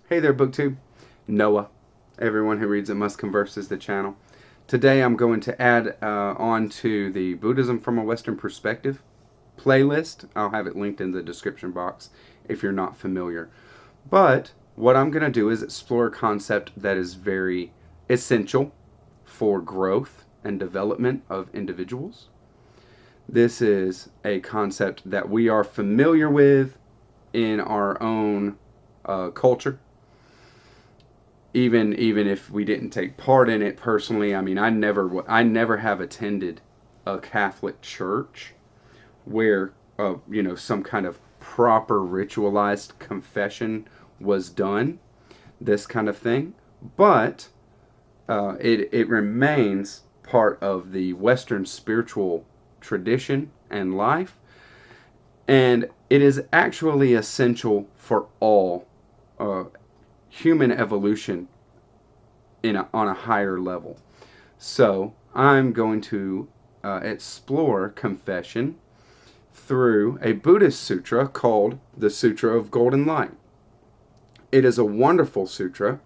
Hey there, BookTube. Noah. Everyone who reads it must converse is the channel. Today I'm going to add on to the Buddhism from a Western Perspective playlist. I'll have it linked in the description box if you're not familiar. But what I'm going to do is explore a concept that is very essential for growth and development of individuals. This is a concept that we are familiar with in our own culture. Even if we didn't take part in it personally, I mean, I never have attended a Catholic church where some kind of proper ritualized confession was done, this kind of thing. But it remains part of the Western spiritual tradition and life, and it is actually essential for all human evolution on a higher level. So I'm going to explore confession through a Buddhist sutra called the Sutra of Golden Light. It is a wonderful sutra.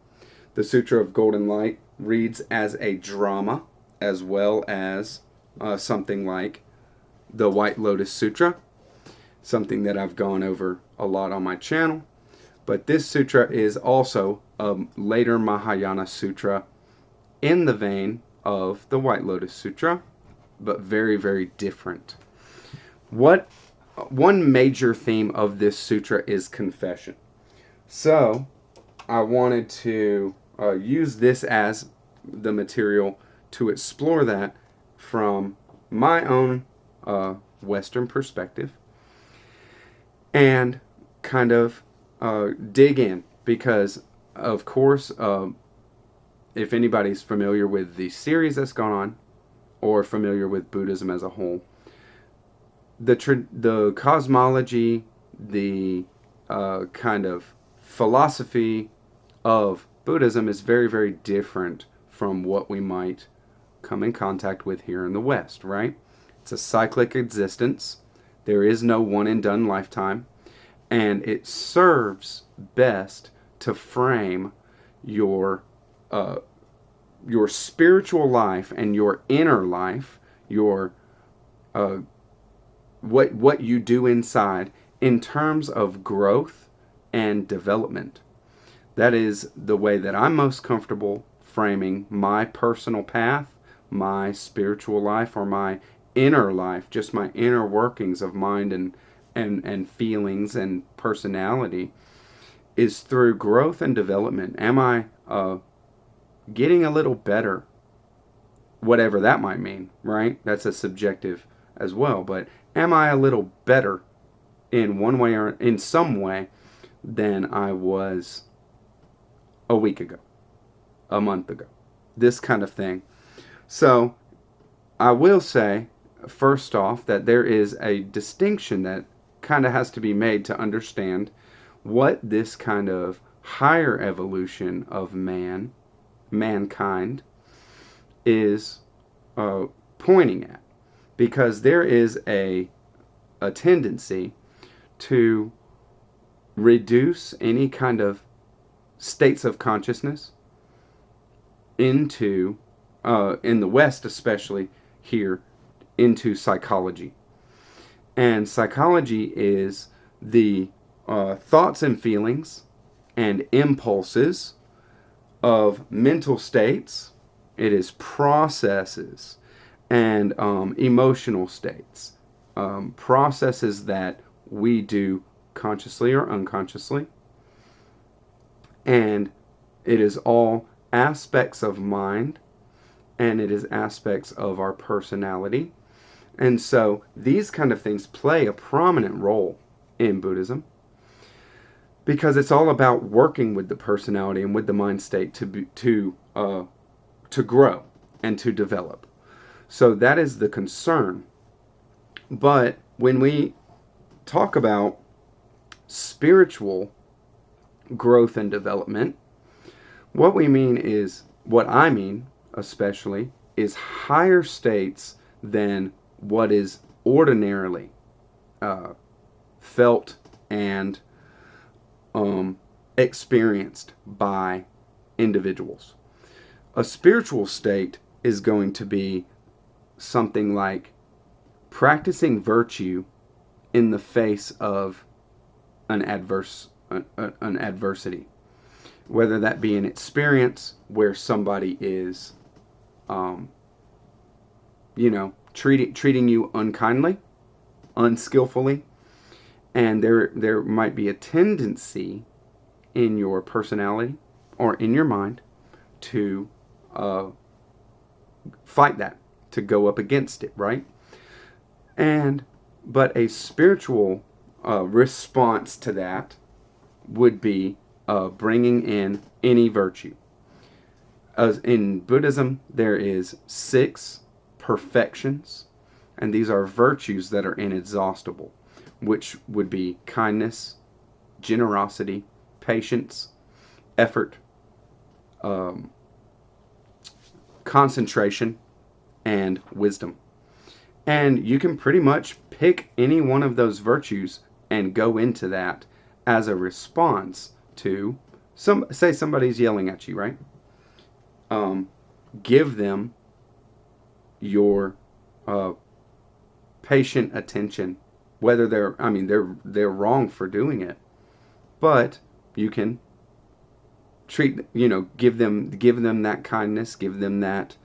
The Sutra of Golden Light reads as a drama as well as something like the White Lotus Sutra, something that I've gone over a lot on my channel. But this sutra is also a later Mahayana sutra in the vein of the White Lotus Sutra, but very, very different. One major theme of this sutra is confession. So I wanted to use this as the material to explore that from my own Western perspective and kind of dig in, because of course if anybody's familiar with the series that's gone on or familiar with Buddhism as a whole, the cosmology, the kind of philosophy of Buddhism is very, very different from what we might come in contact with here in the West, right? It's a cyclic existence. There is no one and done lifetime. And it serves best to frame your spiritual life and your inner life, your what you do inside, in terms of growth and development. That is the way that I'm most comfortable framing my personal path, my spiritual life, or my inner life, just my inner workings of mind and feelings and personality, is through growth and development. Am I getting a little better? Whatever that might mean, right? That's a subjective as well. But am I a little better in one way or in some way than I was a week ago, a month ago? This kind of thing. So I will say, first off, that there is a distinction that kind of has to be made to understand what this kind of higher evolution of mankind is pointing at, because there is a tendency to reduce any kind of states of consciousness into in the West, especially here, into psychology. And psychology is the thoughts and feelings and impulses of mental states. It is processes and emotional states, processes that we do consciously or unconsciously. And it is all aspects of mind, and it is aspects of our personality. And so these kind of things play a prominent role in Buddhism, because it's all about working with the personality and with the mind state to grow and to develop. So that is the concern. But when we talk about spiritual growth and development, what I mean especially, is higher states than what is ordinarily felt and experienced by individuals. A spiritual state is going to be something like practicing virtue in the face of an adversity, whether that be an experience where somebody is, treating you unkindly, unskillfully, and there might be a tendency in your personality or in your mind to fight that, to go up against it, right? But a spiritual response to that would be bringing in any virtue. As in Buddhism, there is 6 perfections, and these are virtues that are inexhaustible, which would be kindness, generosity, patience, effort, concentration, and wisdom. And you can pretty much pick any one of those virtues and go into that as a response to say somebody's yelling at you, right? Give them your patient attention, whether they're wrong for doing it, but you can give them that kindness, give them that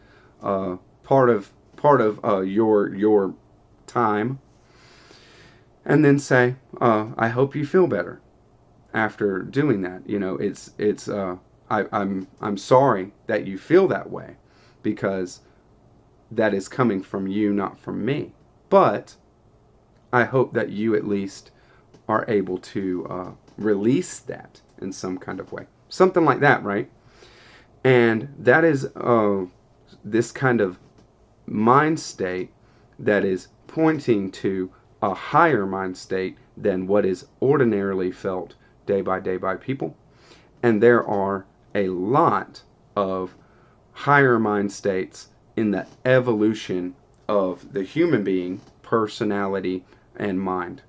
part of your time, and then say, I hope you feel better after doing that. I'm sorry that you feel that way, because that is coming from you, not from me. But I hope that you at least are able to release that in some kind of way. Something like that, right? And that is this kind of mind state that is pointing to a higher mind state than what is ordinarily felt day by people. And there are a lot of higher mind states in the evolution of the human being, personality, and mind.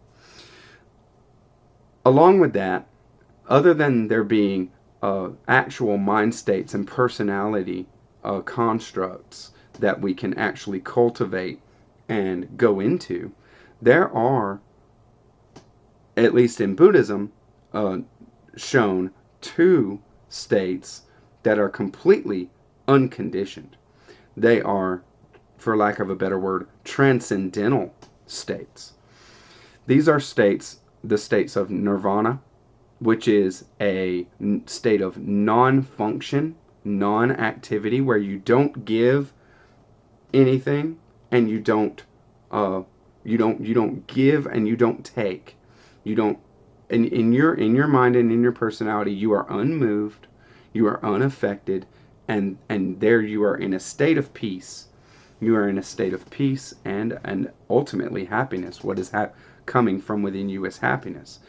Along with that, other than there being actual mind states and personality constructs that we can actually cultivate and go into, there are, at least in Buddhism, shown 2 states that are completely unconditioned. They are, for lack of a better word, transcendental states. These are the states of nirvana, which is a state of non-function, non-activity, where you don't give anything, and you don't give and you don't take. You don't, in your mind and in your personality, you are unmoved, you are unaffected, and there you are in a state of peace. You are in a state of peace and ultimately happiness. What is coming from within you is happiness.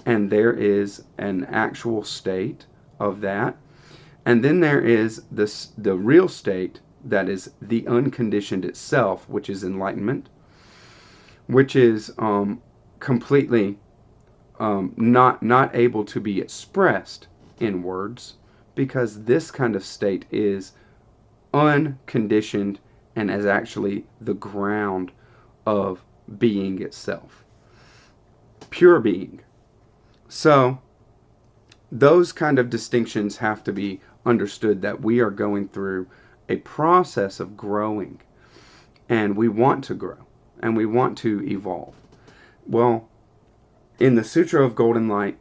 And there is an actual state of that. And then there is the real state that is the unconditioned itself, which is enlightenment, which is completely not able to be expressed in words, because this kind of state is unconditioned and is actually the ground of being itself. Pure being. So those kind of distinctions have to be understood, that we are going through a process of growing, and we want to grow, and we want to evolve. Well, in the Sutra of Golden Light,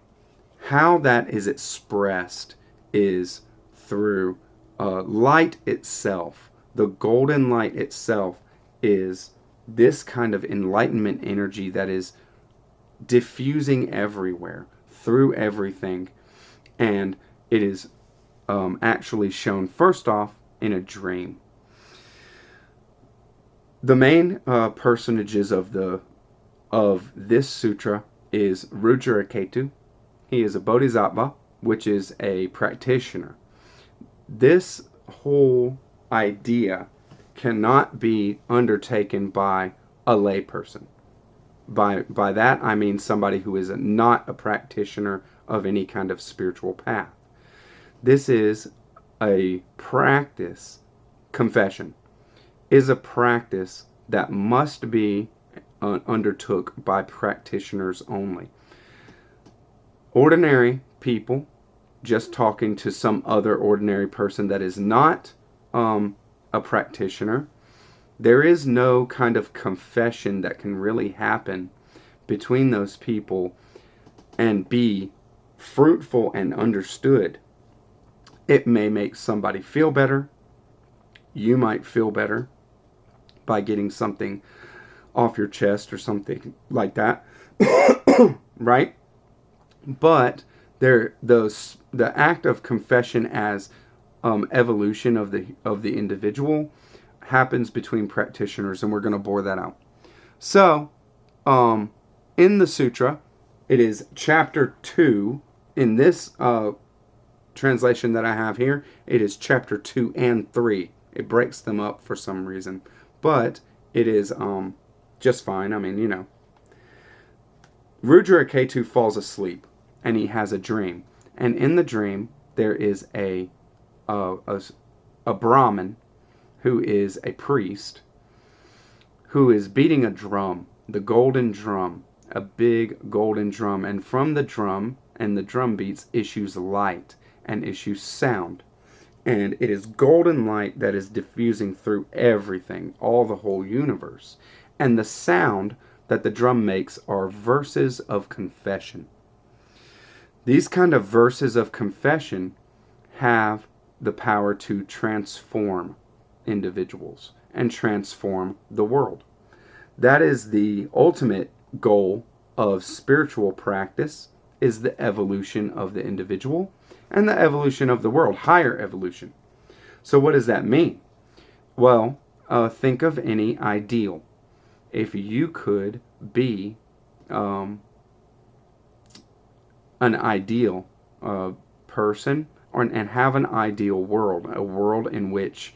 how that is expressed is through light itself. The golden light itself is this kind of enlightenment energy that is diffusing everywhere, through everything, and it is actually shown first off in a dream. The main personages of this sutra is Rudraketu. He is a bodhisattva, which is a practitioner. This whole idea cannot be undertaken by a lay person. By that I mean somebody who is not a practitioner of any kind of spiritual path. This is a practice. Confession is a practice that must be undertook by practitioners only. Ordinary people, just talking to some other ordinary person that is not a practitioner, there is no kind of confession that can really happen between those people and be fruitful and understood. It may make somebody feel better. You might feel better by getting something off your chest or something like that, right? But the act of confession as evolution of the individual happens between practitioners, and we're going to bore that out. So, in the sutra, it is chapter 2. In this translation that I have here, it is chapter 2 and 3. It breaks them up for some reason, but it is just fine. I mean, Rudra-Ketu falls asleep, and he has a dream. And in the dream, there is a Brahmin who is a priest who is beating a drum, the golden drum, a big golden drum. And from the drum and the drum beats issues light and issues sound. And it is golden light that is diffusing through everything, all the whole universe. And the sound that the drum makes are verses of confession. These kind of verses of confession have the power to transform individuals and transform the world. That is the ultimate goal of spiritual practice, is the evolution of the individual and the evolution of the world, higher evolution. So what does that mean? Well, think of any ideal. If you could be an ideal person and have an ideal world, a world in which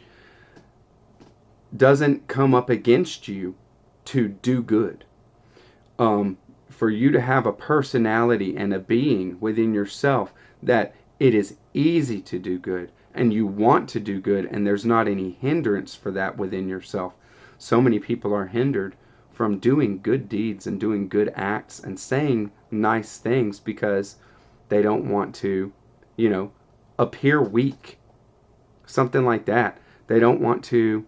doesn't come up against you to do good. For you to have a personality and a being within yourself that it is easy to do good and you want to do good, and there's not any hindrance for that within yourself. So many people are hindered from doing good deeds and doing good acts and saying nice things because they don't want to, appear weak. Something like that. They don't want to,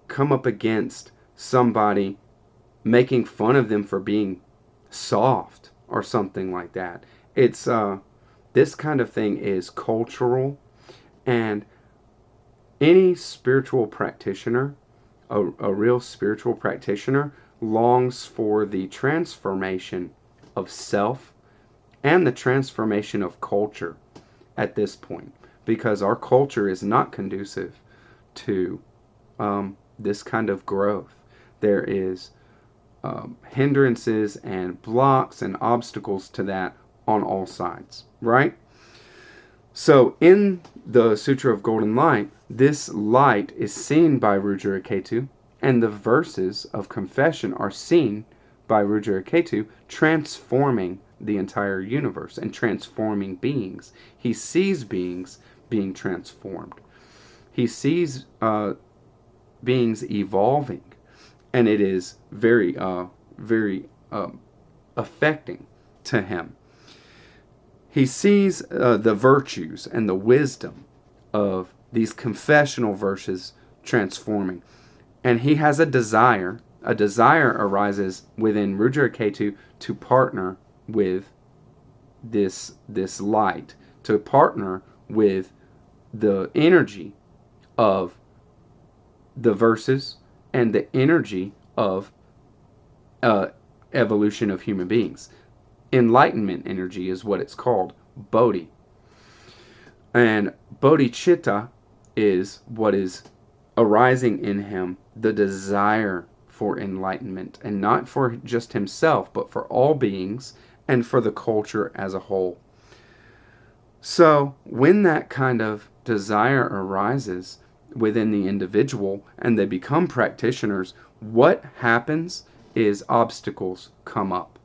come up against somebody making fun of them for being soft or something like that. It's this kind of thing is cultural, and any spiritual practitioner, a real spiritual practitioner, longs for the transformation of self and the transformation of culture at this point, because our culture is not conducive to this kind of growth. There is hindrances and blocks and obstacles to that on all sides, right? So in the Sutra of Golden Light, this light is seen by Rudra-Ketu, and the verses of confession are seen by Rudra-Ketu, transforming the entire universe and transforming beings. He sees beings being transformed. He sees beings evolving, and it is very, very affecting to him. He sees the virtues and the wisdom of these confessional verses transforming. And he has a desire. A desire arises within Rudra-Ketu to partner with this light, to partner with the energy of the verses and the energy of evolution of human beings. Enlightenment energy is what it's called, Bodhi. And bodhicitta is what is arising in him, the desire for enlightenment, and not for just himself, but for all beings and for the culture as a whole. So when that kind of desire arises within the individual and they become practitioners, what happens is obstacles come up.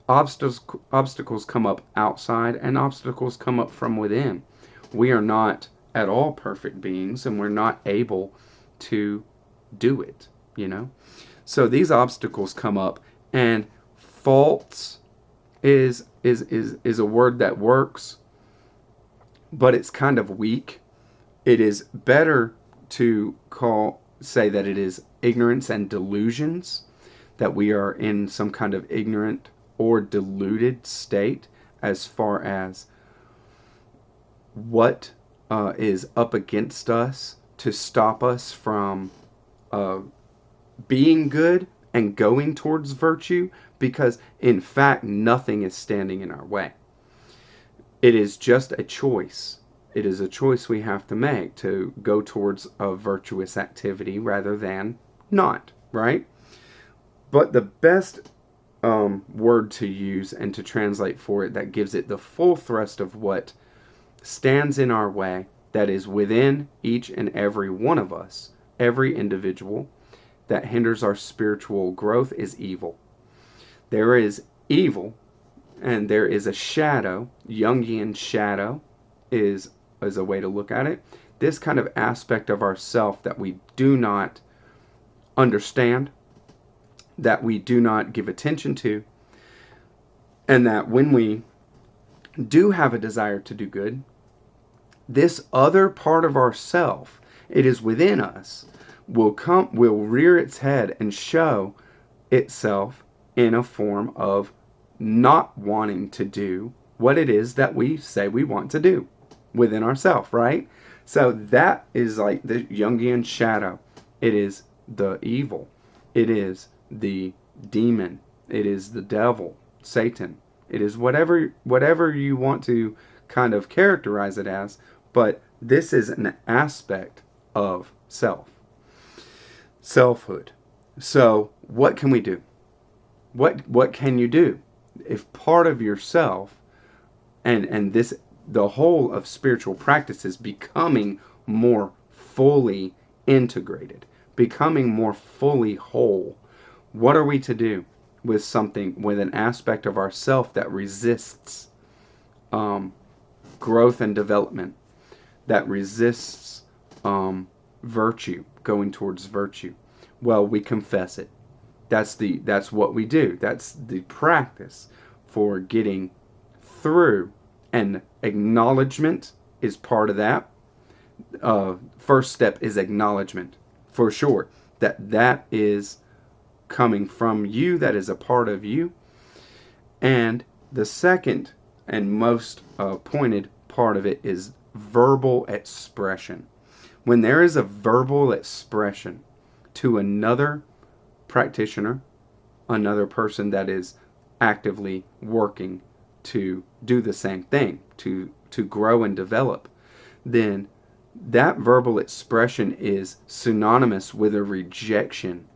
Obstacles come up outside and obstacles come up from within. We are not at all perfect beings, and we're not able to do it, you know? So these obstacles come up, and faults is a word that works, but it's kind of weak. It is better to say that it is ignorance and delusions, that we are in some kind of ignorant or deluded state as far as what is up against us to stop us from being good and going towards virtue, because in fact nothing is standing in our way. It is just a choice. It is a choice we have to make to go towards a virtuous activity rather than not, right? But the best word to use and to translate for it that gives it the full thrust of what stands in our way, that is within each and every one of us, every individual, that hinders our spiritual growth, is evil. There is evil, and there is a shadow. Jungian shadow is a way to look at it. This kind of aspect of ourself that we do not understand, that we do not give attention to, and that when we do have a desire to do good, this other part of ourself, it is within us, will rear its head and show itself in a form of not wanting to do what it is that we say we want to do within ourselves, right? So that is like the Jungian shadow. It is the evil. It is the demon. It is the devil, Satan. It is whatever you want to kind of characterize it as, but this is an aspect of selfhood. So what can we do? What can you do if part of yourself and this, the whole of spiritual practice, is becoming more fully integrated, becoming more fully whole? What are we to do with something, with an aspect of ourself that resists growth and development, that resists virtue, going towards virtue? Well, we confess it. That's what we do. That's the practice for getting through, and acknowledgement is part of that. First step is acknowledgement, for sure, that is coming from you, that is a part of you. And the second and most pointed part of it is verbal expression. When there is a verbal expression to another practitioner, another person that is actively working to do the same thing, to grow and develop, then that verbal expression is synonymous with a rejection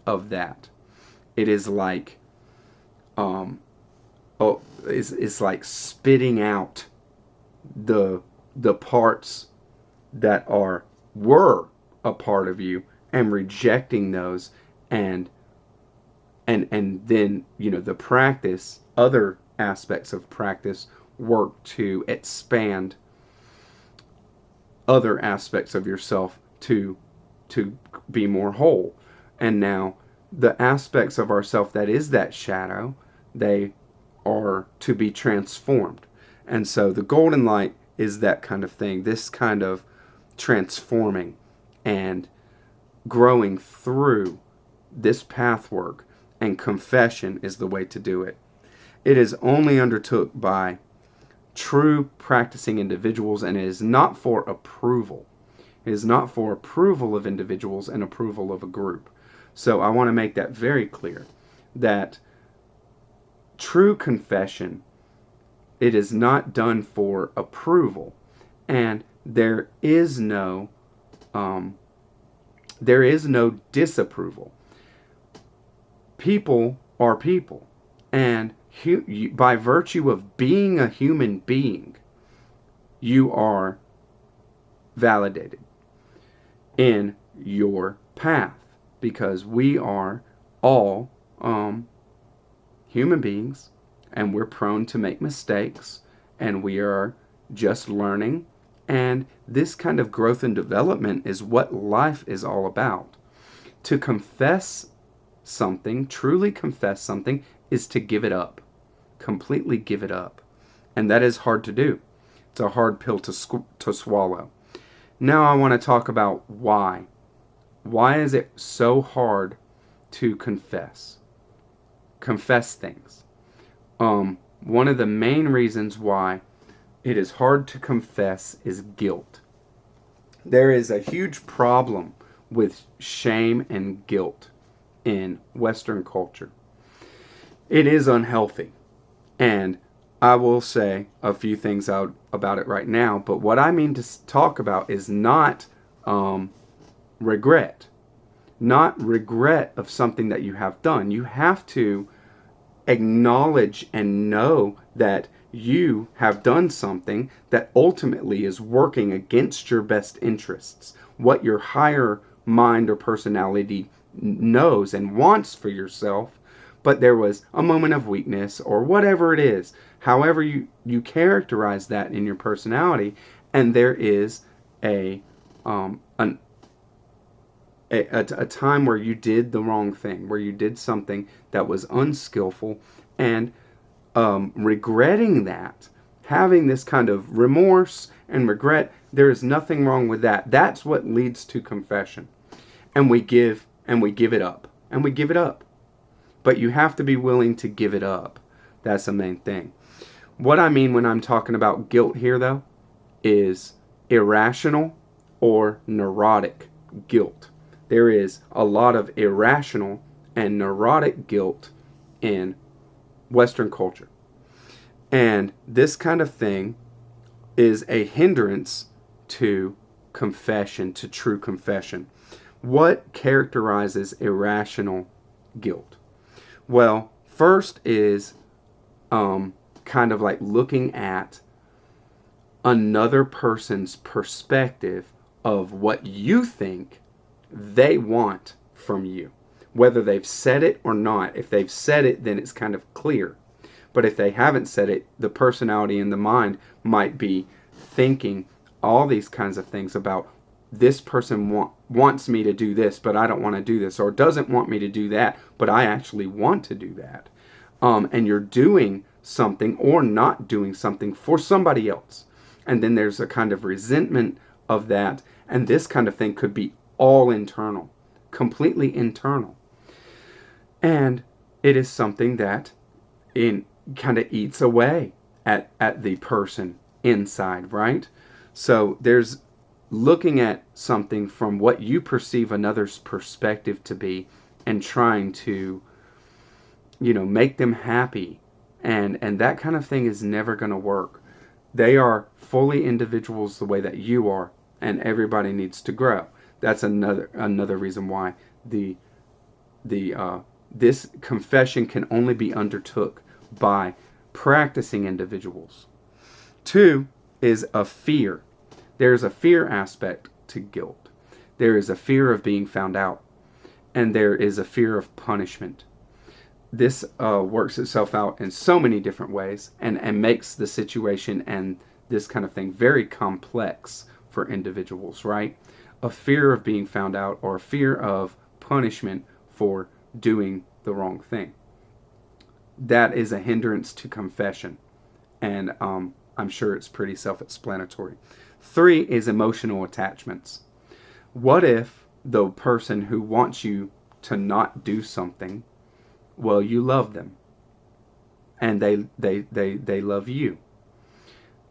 of that. It is like it's like spitting out the parts that were a part of you, and rejecting those, and then, you know, the practice, other aspects of practice work to expand other aspects of yourself to be more whole. And now the aspects of ourself that is that shadow, they are to be transformed. And so the golden light is that kind of thing, this kind of transforming and growing through this path work, and confession is the way to do it. It is only undertook by true practicing individuals, and it is not for approval. It is not for approval of individuals and approval of a group. So I want to make that very clear, that true confession, it is not done for approval, and there is no disapproval. People are people, and by virtue of being a human being, you are validated in your path, because we are all human beings and we're prone to make mistakes, and we are just learning. And this kind of growth and development is what life is all about. To confess something, truly confess something, is to give it up, completely give it up. And that is hard to do. It's a hard pill to swallow. Now I want to talk about why. Why is it so hard to confess things? One of the main reasons why it is hard to confess is guilt. There is a huge problem with shame and guilt in Western culture. It is unhealthy. And I will say a few things out about it right now, but what I mean to talk about is not regret. Not regret of something that you have done. You have to acknowledge and know that you have done something that ultimately is working against your best interests, what your higher mind or personality knows and wants for yourself, but there was a moment of weakness or whatever it is, however you characterize that in your personality, and there is a time where you did the wrong thing, where you did something that was unskillful, and regretting that, having this kind of remorse and regret, there is nothing wrong with that. That's what leads to confession. And we give it up. And we give it up. But you have to be willing to give it up. That's the main thing. What I mean when I'm talking about guilt here, though, is irrational or neurotic guilt. There is a lot of irrational and neurotic guilt in Western culture. And this kind of thing is a hindrance to confession, to true confession. What characterizes irrational guilt? Well, first is kind of like looking at another person's perspective of what you think they want from you. Whether they've said it or not. If they've said it, then it's kind of clear. But if they haven't said it, the personality and the mind might be thinking all these kinds of things about this person wants me to do this, but I don't want to do this, or doesn't want me to do that, but I actually want to do that. And you're doing something or not doing something for somebody else. And then there's a kind of resentment of that. And this kind of thing could be all internal, completely internal. And it is something that kind of eats away at the person inside, right? So there's looking at something from what you perceive another's perspective to be and trying to, make them happy. And that kind of thing is never going to work. They are fully individuals the way that you are, and everybody needs to grow. That's another reason why this confession can only be undertook by practicing individuals. 2 is a fear. There's a fear aspect to guilt. There is a fear of being found out, and there is a fear of punishment. This works itself out in so many different ways and makes the situation and this kind of thing very complex for individuals, right? A fear of being found out or a fear of punishment for doing the wrong thing. That is a hindrance to confession, and I'm sure it's pretty self-explanatory. 3 is emotional attachments. What if the person who wants you to not do something, well, you love them, and they love you,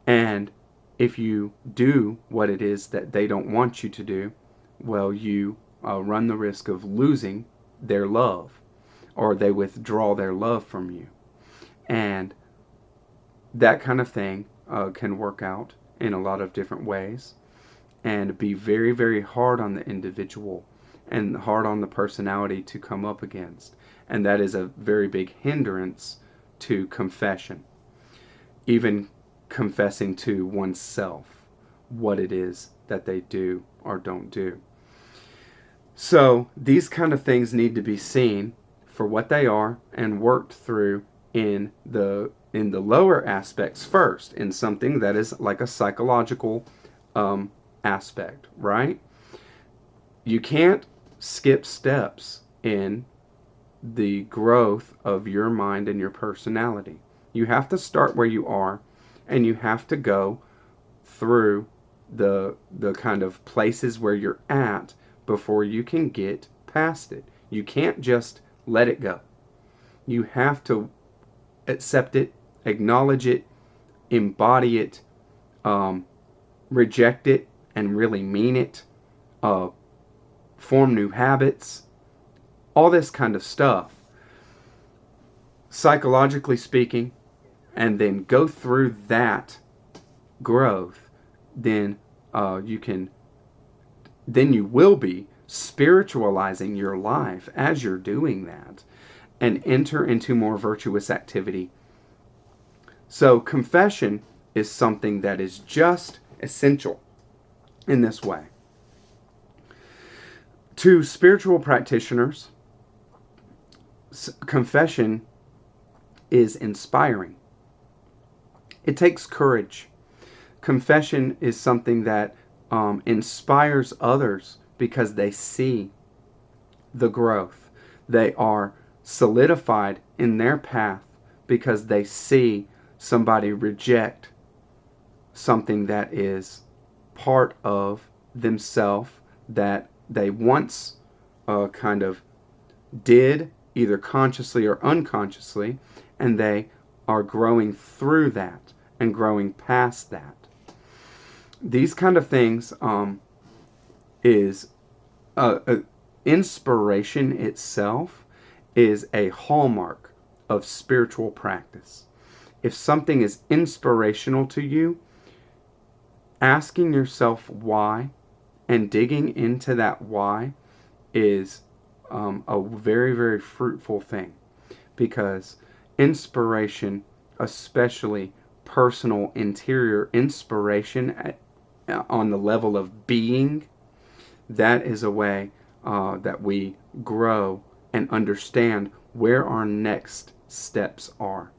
and if you do what it is that they don't want you to do, well, you run the risk of losing their love, or they withdraw their love from you. And that kind of thing can work out in a lot of different ways and be very, very hard on the individual and hard on the personality to come up against. And that is a very big hindrance to confession. Even confessing to oneself what it is that they do or don't do. So these kind of things need to be seen for what they are and worked through in the lower aspects first, in something that is like a psychological aspect, right? You can't skip steps in the growth of your mind and your personality. You have to start where you are, and you have to go through the kind of places where you're at before you can get past it. You can't just let it go. You have to accept it, acknowledge it, embody it, reject it, and really mean it, form new habits, all this kind of stuff, psychologically speaking, and then go through that growth, then you will be spiritualizing your life as you're doing that, and enter into more virtuous activity. So confession is something that is just essential in this way. To spiritual practitioners, confession is inspiring. It takes courage. Confession is something that inspires others because they see the growth. They are solidified in their path because they see somebody reject something that is part of themselves that they once kind of did, either consciously or unconsciously, and they are growing through that and growing past that. These kind of things is inspiration itself is a hallmark of spiritual practice. If something is inspirational to you, asking yourself why and digging into that why is a very, very fruitful thing, because inspiration, especially personal interior inspiration on the level of being, that is a way that we grow and understand where our next steps are.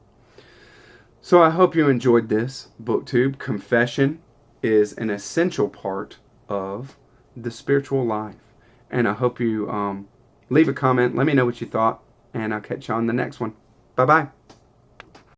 So I hope you enjoyed this BookTube. Confession is an essential part of the spiritual life. And I hope you leave a comment. Let me know what you thought. And I'll catch you on the next one. Bye-bye.